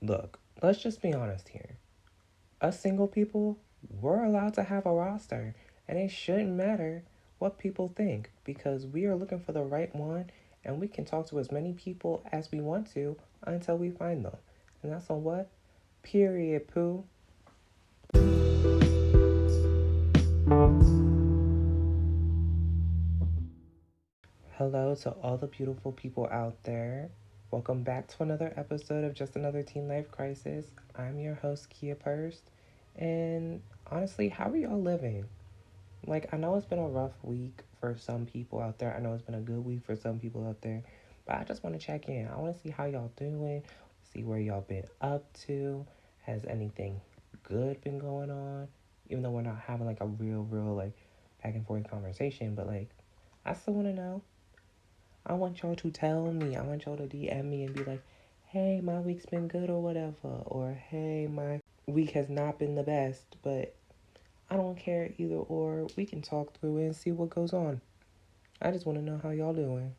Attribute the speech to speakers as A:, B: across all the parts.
A: Look, let's just be honest here. Us single people, we're allowed to have a roster, and it shouldn't matter what people think because we are looking for the right one and we can talk to as many people as we want to until we find them. And that's on what? Period, poo. Hello to all the beautiful people out there. Welcome back to another episode of Just Another Teen Life Crisis. I'm your host, Kia Purst. And honestly, how are y'all living? Like, I know it's been a rough week for some people out there. I know it's been a good week for some people out there. But I just want to check in. I want to see how y'all doing, see where y'all been up to. Has anything good been going on? Even though we're not having like a real, like, back and forth conversation. But, like, I still want to know. I want y'all to tell me. I want y'all to DM me and be like, hey, my week's been good or whatever. Or, hey, my week has not been the best, but I don't care either or. We can talk through it and see what goes on. I just want to know how y'all doing.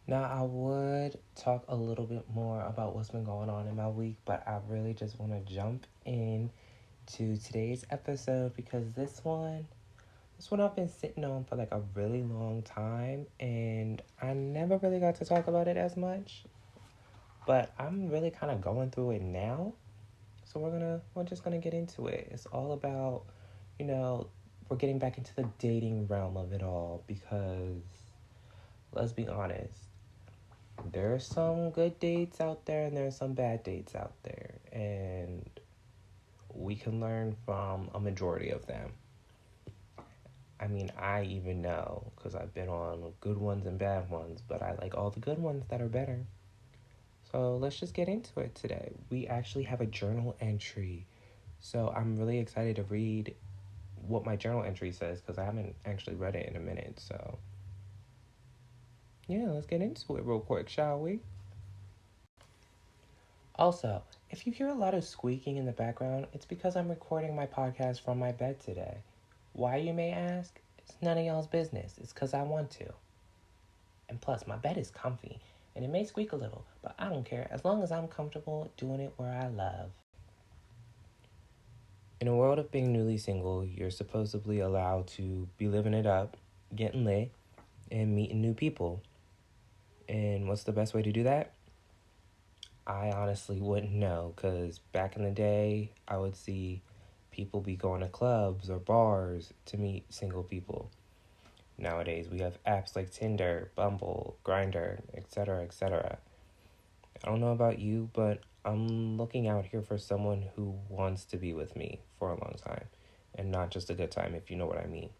A: Now, I would talk a little bit more about what's been going on in my week, but I really just want to jump in to today's episode because this one I've been sitting on for like a really long time and I never really got to talk about it as much. But I'm really kind of going through it now. So we're just gonna get into it. It's all about, you know, we're getting back into the dating realm of it all because let's be honest, there's some good dates out there and there's some bad dates out there, and we can learn from a majority of them. I mean, I even know because I've been on good ones and bad ones, but I like all the good ones that are better. So let's just get into it today. We actually have a journal entry. So I'm really excited to read what my journal entry says because I haven't actually read it in a minute. So yeah, let's get into it real quick, shall we? Also, if you hear a lot of squeaking in the background, it's because I'm recording my podcast from my bed today. Why, you may ask? It's none of y'all's business. It's because I want to. And plus, my bed is comfy, and it may squeak a little, but I don't care as long as I'm comfortable doing it where I love. In a world of being newly single, you're supposedly allowed to be living it up, getting lit, and meeting new people. And what's the best way to do that? I honestly wouldn't know because back in the day, I would see people be going to clubs or bars to meet single people. Nowadays, we have apps like Tinder, Bumble, Grindr, etc., etc. I don't know about you, but I'm looking out here for someone who wants to be with me for a long time and not just a good time, if you know what I mean.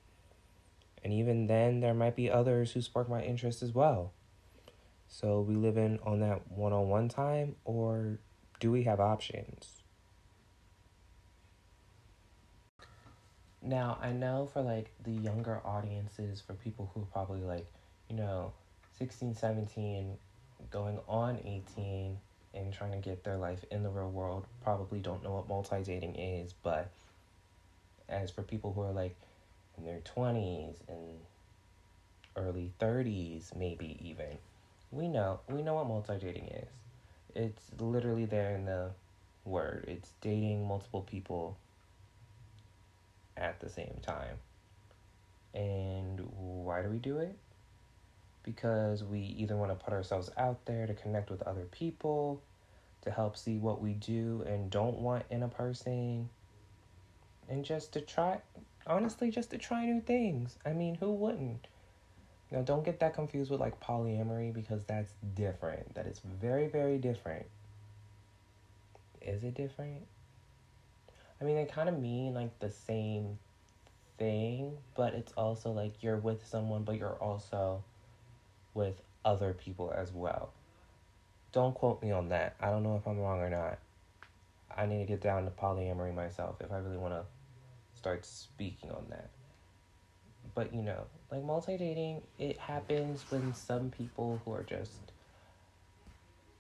A: And even then, there might be others who spark my interest as well. So we live in on that one-on-one time, or do we have options? Now, I know for like the younger audiences, for people who probably like, you know, 16, 17, going on 18 and trying to get their life in the real world, probably don't know what multi-dating is. But as for people who are like in their 20s and early 30s, maybe even, we know what multi-dating is. It's literally there in the word. It's dating multiple people at the same time. And why do we do it? Because we either want to put ourselves out there to connect with other people, to help see what we do and don't want in a person, and just to try, honestly, just to try new things. I mean, who wouldn't? Now, don't get that confused with like polyamory because that's different. That is very different. Is it different? I mean, they kind of mean like the same thing, but it's also like you're with someone, but you're also with other people as well. Don't quote me on that. I don't know if I'm wrong or not. I need to get down to polyamory myself if I really want to start speaking on that. But like multi dating, it happens when some people who are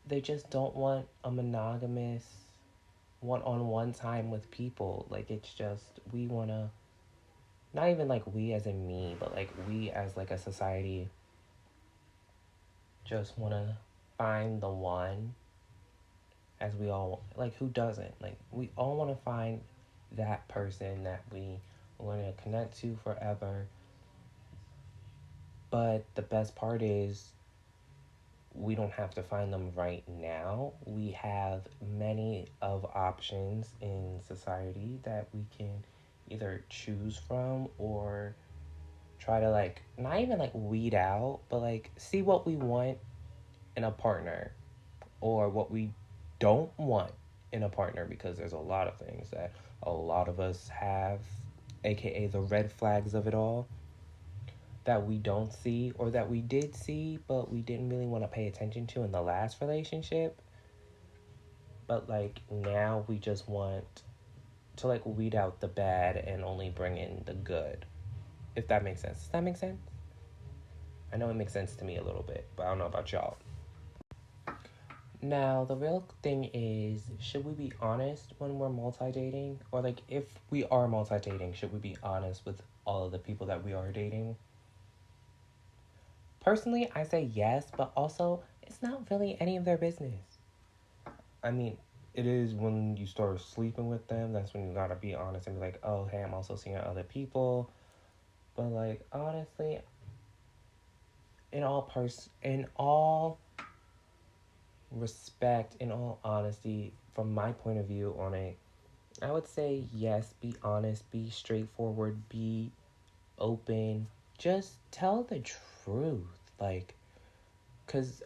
A: they just don't want a monogamous one on one time with people. Like, it's just, we want to, not even like we as in me, but like we as like a society just want to find the one, as we all, like, who doesn't? Like, we all want to find that person that we want to connect to forever. But the best part is we don't have to find them right now. We have many of options in society that we can either choose from or try to, like, not even like weed out, but like see what we want in a partner or what we don't want in a partner, because there's a lot of things that a lot of us have, aka the red flags of it all, that we don't see or that we did see but we didn't really want to pay attention to in the last relationship. But like now we just want to like weed out the bad and only bring in the good. If that makes sense. Does that make sense? I know it makes sense to me a little bit, but I don't know about y'all. Now, the real thing is, should we be honest when we're multi-dating? Or like if we are multi-dating, should we be honest with all of the people that we are dating? Personally, I say yes, but also it's not really any of their business. I mean, it is when you start sleeping with them, that's when you gotta be honest and be like, oh, hey, I'm also seeing other people. But like, honestly, in all respect, in all honesty, from my point of view on it, I would say yes, be honest, be straightforward, be open. Just tell the truth. Like, because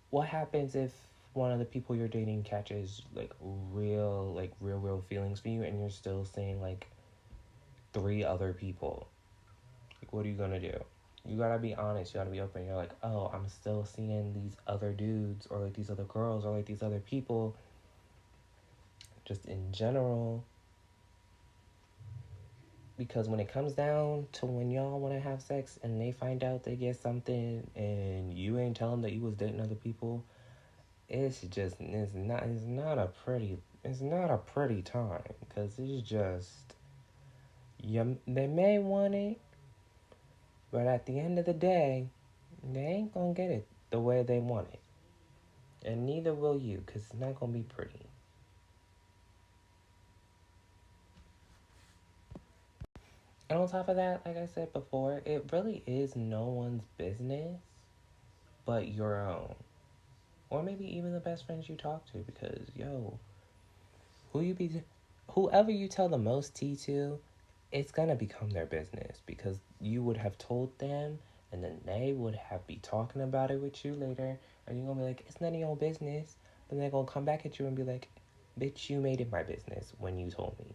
A: what happens if one of the people you're dating catches real feelings for you and you're still seeing like three other people? Like, what are you gonna do? You gotta be honest, you gotta be open. You're like, oh, I'm still seeing these other dudes or like these other girls or like these other people just in general. Because when it comes down to when y'all want to have sex and they find out they get something and you ain't tell them that you was dating other people, it's not a pretty time, because it's just they may want it, but at the end of the day they ain't gonna get it the way they want it, and neither will you, because it's not gonna be pretty. And on top of that, like I said before, it really is no one's business but your own. Or maybe even the best friends you talk to, because yo, who you be whoever you tell the most tea to, it's gonna become their business, because you would have told them and then they would have be talking about it with you later, and you're gonna be like, it's none of your business. Then they're gonna come back at you and be like, bitch, you made it my business when you told me.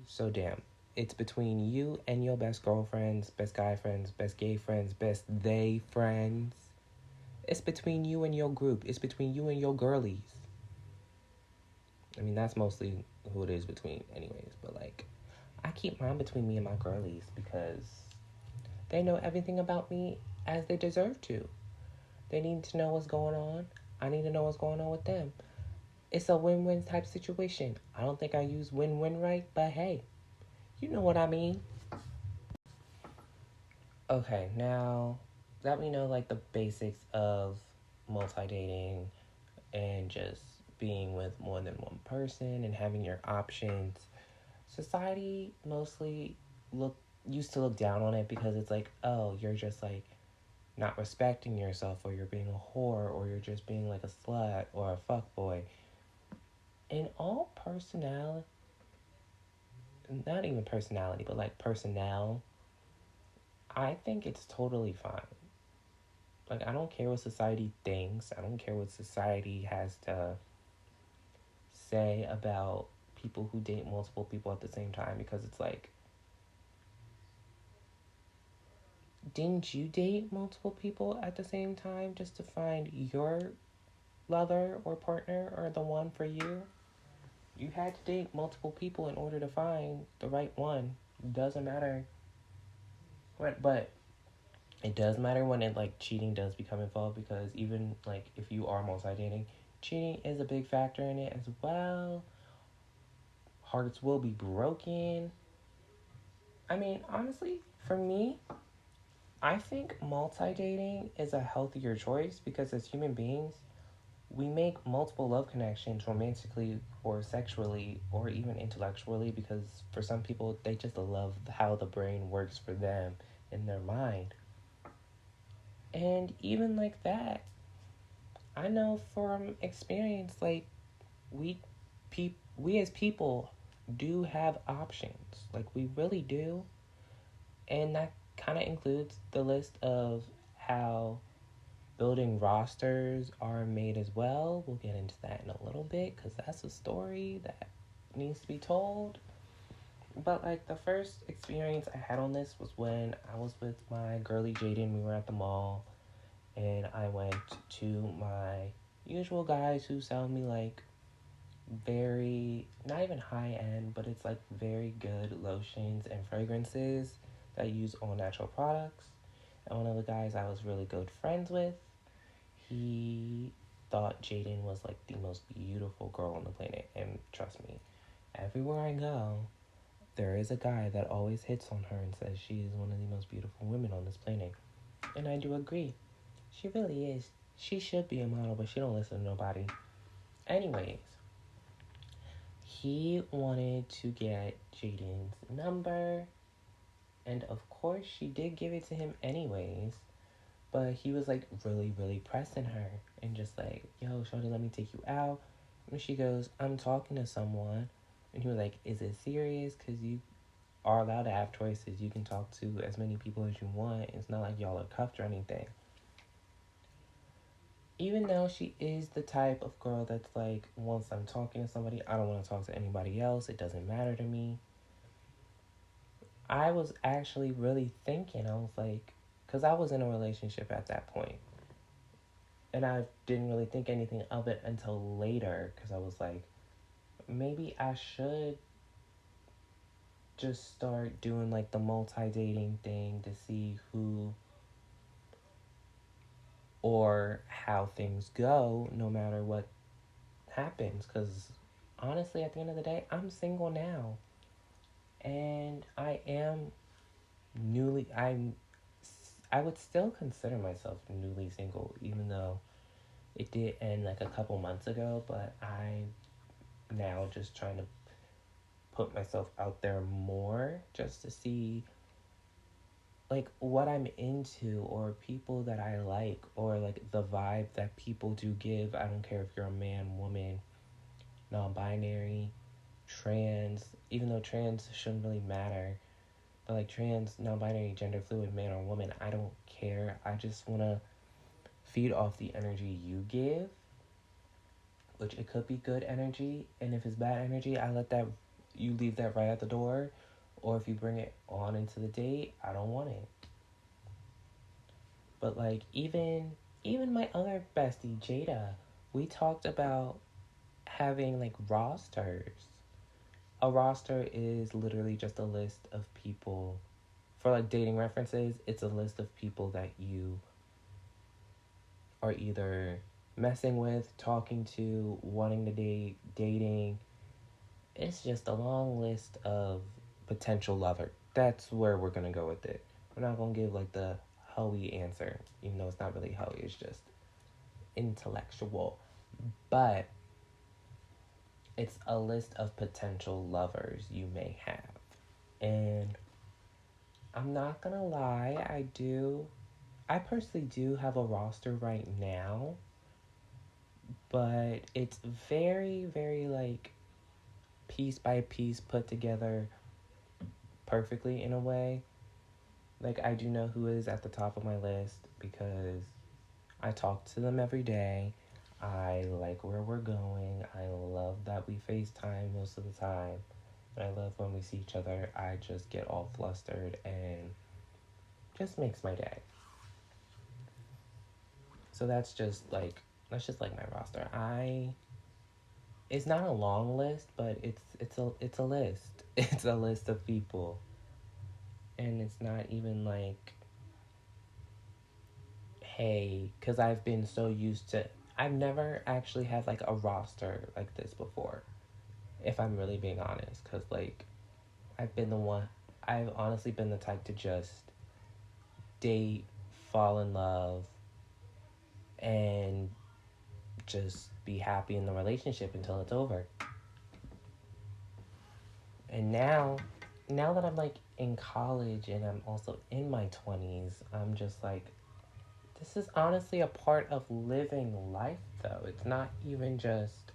A: So damn, it's between you and your best girlfriends, best guy friends, best gay friends, best they friends. It's between you and your group. It's between you and your girlies. I mean, that's mostly who it is between, anyways. But like, I keep mine between me and my girlies because they know everything about me as they deserve to. They need to know what's going on. I need to know what's going on with them. It's a win-win type situation. I don't think I use win-win right, but hey, you know what I mean. Okay, now that we know like the basics of multi-dating and just being with more than one person and having your options, society mostly look used to look down on it because it's like, oh, you're just like not respecting yourself, or you're being a whore, or you're just being like a slut or a fuckboy. In all personality, not even personality, but like personnel, I think it's totally fine. Like, I don't care what society thinks. I don't care what society has to say about people who date multiple people at the same time, because it's like, didn't you date multiple people at the same time just to find your lover or partner or the one for you? You had to date multiple people in order to find the right one. Doesn't matter. But it does matter when it like cheating does become involved, because even like if you are multi-dating, cheating is a big factor in it as well. Hearts will be broken. I mean, honestly, for me, I think multi-dating is a healthier choice because as human beings, we make multiple love connections romantically or sexually or even intellectually because for some people they just love how the brain works for them in their mind. And even like that, I know from experience like we we as people do have options. Like we really do. And that kind of includes the list of how building rosters are made as well. We'll get into that in a little bit because that's a story that needs to be told. But like the first experience I had on this was when I was with my girly Jaden. We were at the mall and I went to my usual guys who sell me like very, not even high end, but it's like very good lotions and fragrances that use all natural products. And one of the guys I was really good friends with, he thought Jaden was like the most beautiful girl on the planet. And trust me, everywhere I go, there is a guy that always hits on her and says she is one of the most beautiful women on this planet. And I do agree. She really is. She should be a model, but she don't listen to nobody. Anyways, he wanted to get Jaden's number, and of course she did give it to him anyways. But he was like really, really pressing her and just like, yo, Shorty, let me take you out. And she goes, I'm talking to someone. And he was like, is it serious? Because you are allowed to have choices. You can talk to as many people as you want. It's not like y'all are cuffed or anything. Even though she is the type of girl that's like, once I'm talking to somebody, I don't want to talk to anybody else. It doesn't matter to me. I was actually really thinking, I was like, because I was in a relationship at that point. And I didn't really think anything of it until later because I was like, maybe I should just start doing like the multi dating thing to see who or how things go no matter what happens. Because honestly, at the end of the day, I'm single now. And I would still consider myself newly single, even though it did end like a couple months ago, but I'm now just trying to put myself out there more just to see like what I'm into or people that I like or like the vibe that people do give. I don't care if you're a man, woman, non-binary, trans, even though trans shouldn't really matter. But like trans, non-binary, gender fluid, man or woman, I don't care. I just want to feed off the energy you give, which it could be good energy, and if it's bad energy, I let that you leave that right at the door, or if you bring it on into the date, I don't want it. But like even my other bestie Jada, we talked about having like rosters. A roster is literally just a list of people for like dating references. It's a list of people that you are either messing with, talking to, wanting to date, dating. It's just a long list of potential lover. That's where we're gonna go with it. We're not gonna give like the hoey answer, even though it's not really hoey, it's just intellectual. But it's a list of potential lovers you may have. And I'm not gonna lie, I personally do have a roster right now, but it's very, very like piece by piece put together perfectly in a way. Like, I do know who is at the top of my list because I talk to them every day. I like where we're going. I love that we FaceTime most of the time. And I love when we see each other. I just get all flustered and just makes my day. So that's just like my roster. It's not a long list, but it's a list. It's a list of people. And it's not even like hey, because I've been so used to, I've never actually had like a roster like this before, if I'm really being honest. Because like, I've been the one, I've honestly been the type to just date, fall in love, and just be happy in the relationship until it's over. And now that I'm like in college and I'm also in my 20s, I'm just like, this is honestly a part of living life, though. It's not even just,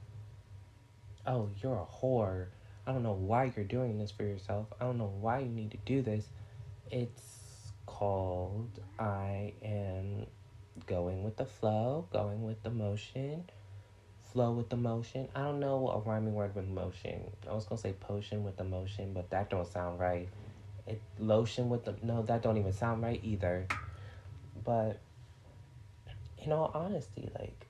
A: oh, you're a whore. I don't know why you're doing this for yourself. I don't know why you need to do this. It's called I am going with the flow, going with the motion, flow with the motion. I don't know a rhyming word with motion. I was gonna say potion with the motion, but that don't sound right. Lotion with the no, that don't even sound right either. But in all honesty, like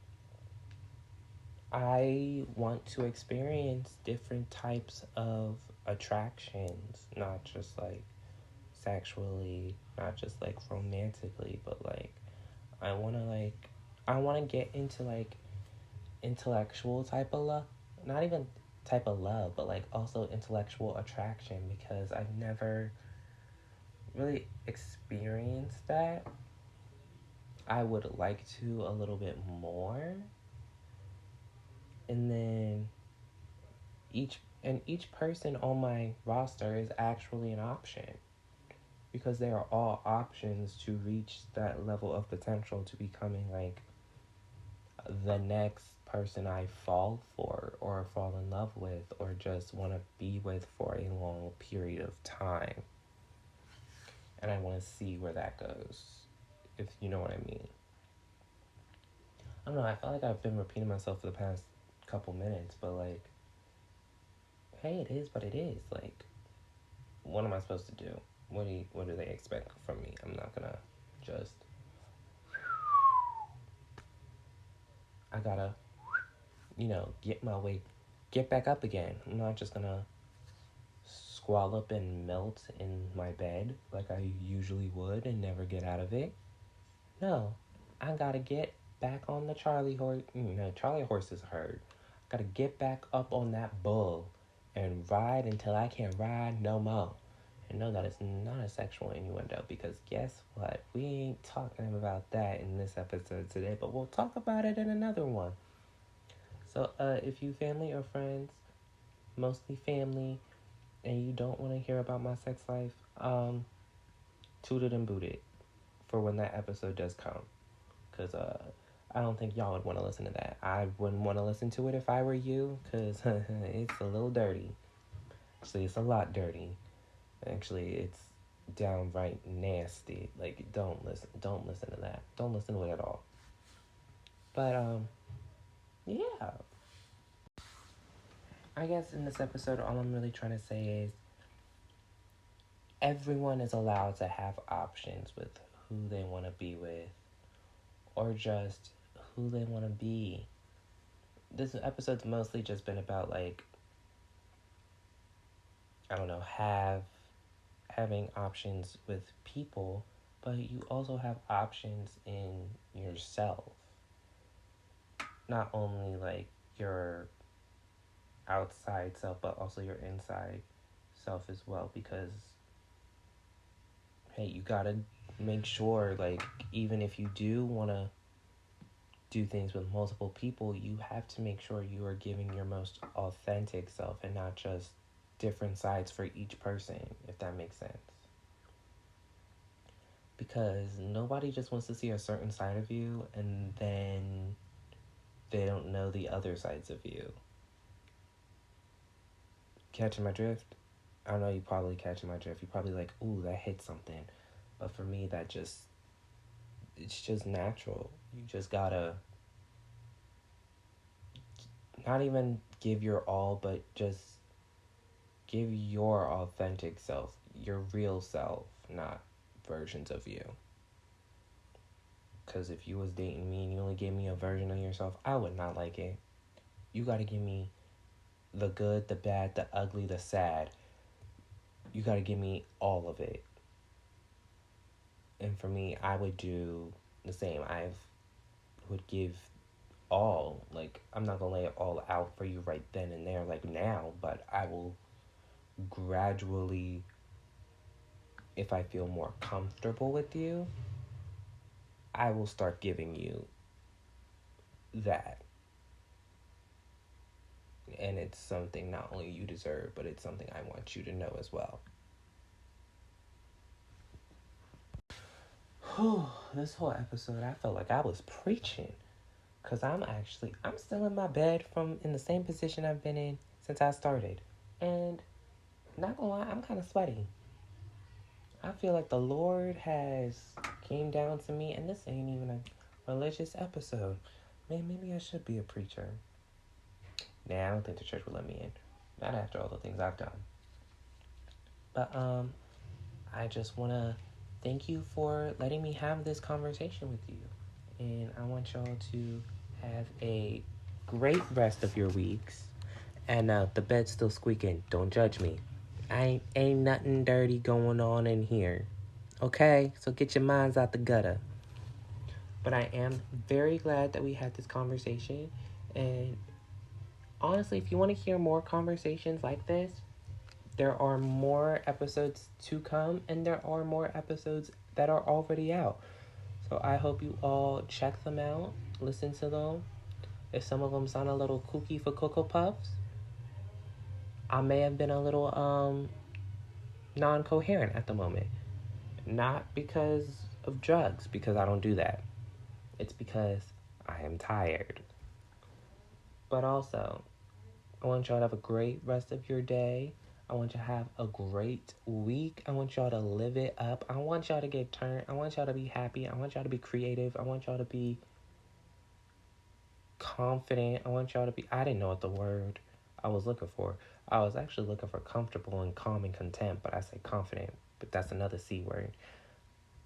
A: I want to experience different types of attractions, not just like sexually, not just like romantically, but like I want to like I want to get into like intellectual type of love, not even type of love, but like also intellectual attraction because I've never really experienced that. I would like to a little bit more. And then each person on my roster is actually an option because they are all options to reach that level of potential to becoming like the next person I fall for or fall in love with or just want to be with for a long period of time. And I want to see where that goes, if you know what I mean. I don't know, I feel like I've been repeating myself for the past couple minutes, but like, hey, it is what it is. Like, what am I supposed to do? What do they expect from me? I'm not gonna just I gotta, get back up again. I'm not just gonna squall up and melt in my bed like I usually would and never get out of it. No, I gotta get back on the Charlie horse. Charlie horse is herd. Gotta get back up on that bull and ride until I can't ride no more. And no, that is not a sexual innuendo because guess what? We ain't talking about that in this episode today, but we'll talk about it in another one. So, if you family or friends, mostly family, and you don't want to hear about my sex life, toot it and boot it for when that episode does come. Because I don't think y'all would want to listen to that. I wouldn't want to listen to it if I were you, because it's a little dirty. Actually, it's a lot dirty. Actually, it's downright nasty. Like, don't listen. Don't listen to that. Don't listen to it at all. But, yeah. I guess in this episode, all I'm really trying to say is everyone is allowed to have options with who they want to be with or just who they want to be. This episode's mostly just been about like I don't know, having options with people, but you also have options in yourself. Not only like your outside self, but also your inside self as well because hey, you gotta make sure, like, even if you do want to do things with multiple people, you have to make sure you are giving your most authentic self and not just different sides for each person, if that makes sense. Because nobody just wants to see a certain side of you and then they don't know the other sides of you. Catching my drift? I know you probably catching my drift. You're probably like, ooh, that hit something. But for me, it's just natural. You just gotta not even give your all, but just give your authentic self, your real self, not versions of you. Because if you was dating me and you only gave me a version of yourself, I would not like it. You gotta give me the good, the bad, the ugly, the sad. You gotta give me all of it. And for me, I would do the same. I would give all. Like, I'm not gonna lay it all out for you right then and there, like now, but I will gradually if I feel more comfortable with you, I will start giving you that. And it's something not only you deserve, but it's something I want you to know as well. Whew, this whole episode, I felt like I was preaching. Because I'm still in my bed from in the same position I've been in since I started. And not gonna lie, I'm kind of sweaty. I feel like the Lord has came down to me, and this ain't even a religious episode. Man, maybe I should be a preacher. Nah, I don't think the church will let me in. Not after all the things I've done. But I just wanna thank you for letting me have this conversation with you. And I want y'all to have a great rest of your weeks. And the bed's still squeaking. Don't judge me. Ain't nothing dirty going on in here. Okay? So get your minds out the gutter. But I am very glad that we had this conversation. And honestly, if you want to hear more conversations like this, there are more episodes to come, and there are more episodes that are already out. So I hope you all check them out, listen to them. If some of them sound a little kooky for Cocoa Puffs, I may have been a little non-coherent at the moment. Not because of drugs, because I don't do that. It's because I am tired. But also, I want y'all to have a great rest of your day. I want you to have a great week. I want y'all to live it up. I want y'all to get turned. I want y'all to be happy. I want y'all to be creative. I want y'all to be confident. I want y'all to be, I didn't know what the word I was looking for. I was actually looking for comfortable and calm and content, but I said confident, but that's another C word.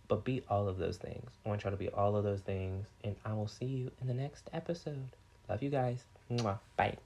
A: But be all of those things. I want y'all to be all of those things, and I will see you in the next episode. Love you guys. Mwah. Bye.